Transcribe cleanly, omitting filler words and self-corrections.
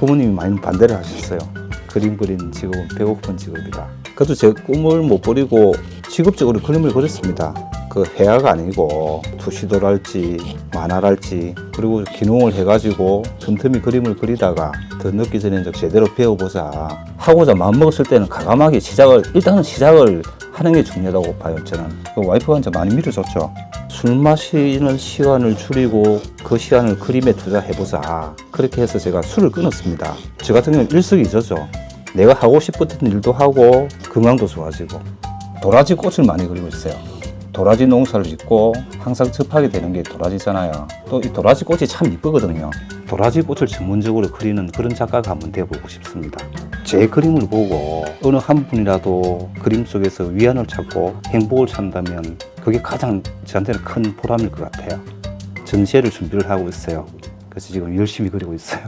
부모님이 많이 반대를 하셨어요. 그림 그리는 직업은 배고픈 직업이다. 그래도 제 꿈을 못 버리고 직업적으로 그림을 그렸습니다. 그 회화가 아니고 투시도랄지 만화랄지 그리고 기농을 해가지고 틈틈이 그림을 그리다가 더 늦기 전에 이제 제대로 배워보자 하고자 마음먹었을 때는 과감하게 일단은 시작을 하는 게 중요하다고 봐요. 저는 와이프가 이제 많이 밀어줬죠. 술 마시는 시간을 줄이고 그 시간을 그림에 투자해보자. 그렇게 해서 제가 술을 끊었습니다. 저 같은 경우는 일석이조죠. 내가 하고 싶었던 일도 하고 건강도 좋아지고 도라지 꽃을 많이 그리고 있어요. 도라지 농사를 짓고 항상 접하게 되는 게 도라지잖아요. 또 이 도라지 꽃이 참 이쁘거든요. 도라지 꽃을 전문적으로 그리는 그런 작가가 한번 되어보고 싶습니다. 제 그림을 보고 어느 한 분이라도 그림 속에서 위안을 찾고 행복을 찾는다면 그게 가장 저한테는 큰 보람일 것 같아요. 전시회를 준비를 하고 있어요. 그래서 지금 열심히 그리고 있어요.